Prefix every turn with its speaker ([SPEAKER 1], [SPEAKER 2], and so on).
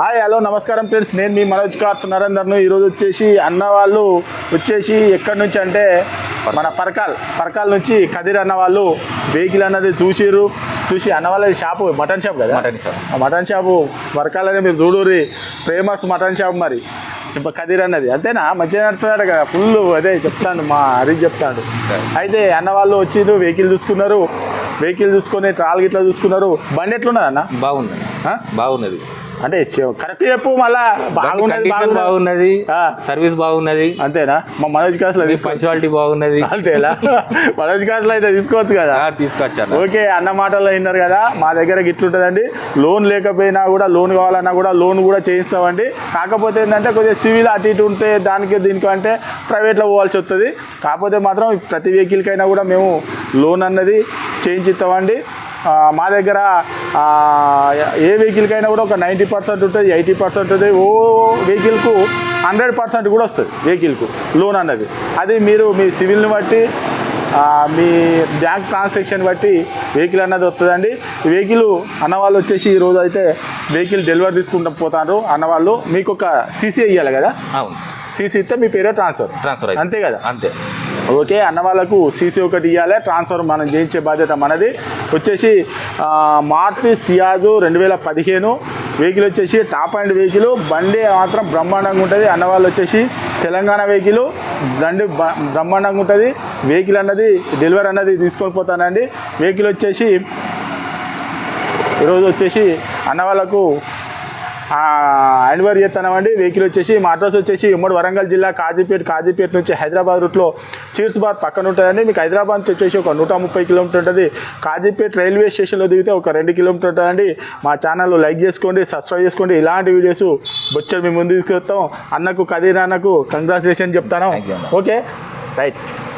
[SPEAKER 1] Hi hello నమస్కారం friends, నేను మీ Manoj cars నరేందర్ను. ఈరోజు వచ్చేసి అన్న వాళ్ళు వచ్చేసి ఎక్కడి నుంచి అంటే మన పరకాల నుంచి కదిర్ అన్న వాళ్ళు వెహికల్ అన్నది చూసి అన్న వాళ్ళది షాపు మటన్ షాప్ కదా, మటన్ షాపు పరకాలనే మీరు చూడూరి ఫేమస్ మటన్ షాప్. మరి కదిర్ అన్నది అంతేనా, మంచిగా నడుతున్నాడు కదా, ఫుల్ అదే చెప్తాను, మా హరీష్ చెప్తాడు. అయితే అన్న వాళ్ళు వచ్చి వెహికల్ చూసుకొని ట్రాల్ గిట్లా చూసుకున్నారు. బండి ఎట్లున్నది అన్న?
[SPEAKER 2] బాగున్నది
[SPEAKER 1] అంటే కరెక్ట్ చెప్పు, మళ్ళా
[SPEAKER 2] బాగున్నది, సర్వీస్ బాగున్నది.
[SPEAKER 1] అంతేనా? మా మనోజ్ కాస్లో
[SPEAKER 2] పంచువాలిటీ బాగున్నది.
[SPEAKER 1] అంతేనా? మనోజ్ కాస్లో అయితే తీసుకోవచ్చు కదా?
[SPEAKER 2] తీసుకొచ్చాను.
[SPEAKER 1] ఓకే, అన్న మాటల్లో విన్నారు కదా. మా దగ్గర గిట్లుంటుందండి, లోన్ లేకపోయినా కూడా, లోన్ కావాలన్నా కూడా లోన్ కూడా చేయిస్తామండి. కాకపోతే ఏంటంటే కొద్దిగా సివిల్ అటు ఇటు ఉంటే దీనికి అంటే ప్రైవేట్లో పోవాల్సి వస్తుంది. కాకపోతే మాత్రం ప్రతి వెహికల్కైనా కూడా మేము లోన్ అన్నది చేయించిస్తామండి. మా దగ్గర ఏ వెహికల్కైనా కూడా ఒక 90% ఉంటుంది, 80% ఉంటుంది. వెహికల్కు 100% కూడా వస్తుంది వెహికల్కు లోన్ అన్నది. అది మీరు మీ సివిల్ని బట్టి, మీ బ్యాంక్ ట్రాన్సాక్షన్ బట్టి వెహికల్ అన్నది వస్తుందండి. వెహికల్ అన్నవాళ్ళు వచ్చేసి ఈరోజు అయితే వెహికల్ డెలివరీ తీసుకుంటూ పోతారు. అన్నవాళ్ళు మీకు ఒక సీసీ ఇవ్వాలి కదా?
[SPEAKER 2] అవును,
[SPEAKER 1] సీసీ ఇస్తే మీ పేరే ట్రాన్స్ఫర్ అంతే కదా?
[SPEAKER 2] అంతే.
[SPEAKER 1] ఓకే, అన్న వాళ్ళకు సీసీ ఒకటి ఇవ్వాలి, ట్రాన్స్ఫర్ మనం చేయించే బాధ్యత మనది. వచ్చేసి మారుతి సియాజు 2015 వెహికల్ వచ్చేసి టాప్ అండ్ వెహికల్. బండి మాత్రం బ్రహ్మాండంగా ఉంటుంది. అన్న వాళ్ళు వచ్చేసి తెలంగాణ వెహికల్, బండి బ్రహ్మాండంగా ఉంటుంది. వెహికల్ అన్నది డెలివరీ అన్నది తీసుకొని పోతానండి. వెహికల్ వచ్చేసి ఈరోజు వచ్చేసి అన్న వాళ్ళకు హ్యాండ్ఓవర్ చేస్తున్నామండి. వెహికల్ వచ్చేసి మా అడ్రస్ వచ్చేసి ఉమ్మడి వరంగల్ జిల్లా కాజీపేట నుంచి హైదరాబాద్ రూట్లో చీర్స్బాద్ పక్కన ఉంటుందండి. మీకు హైదరాబాద్ నుంచి వచ్చేసి ఒక 130 కిలోమీటర్ ఉంటుంది. కాజీపేట రైల్వే స్టేషన్లో దిగితే ఒక 2 కిలోమీటర్ ఉంటుందండి. మా ఛానల్ లైక్ చేసుకోండి, సబ్స్క్రైబ్ చేసుకోండి. ఇలాంటి వీడియోస్ బొచ్చలు మేము ముందు తీసుకొస్తాం. అన్నకు కదీర్ అన్నకు కంగ్రాచులేషన్ చెప్తాను. Okay, right.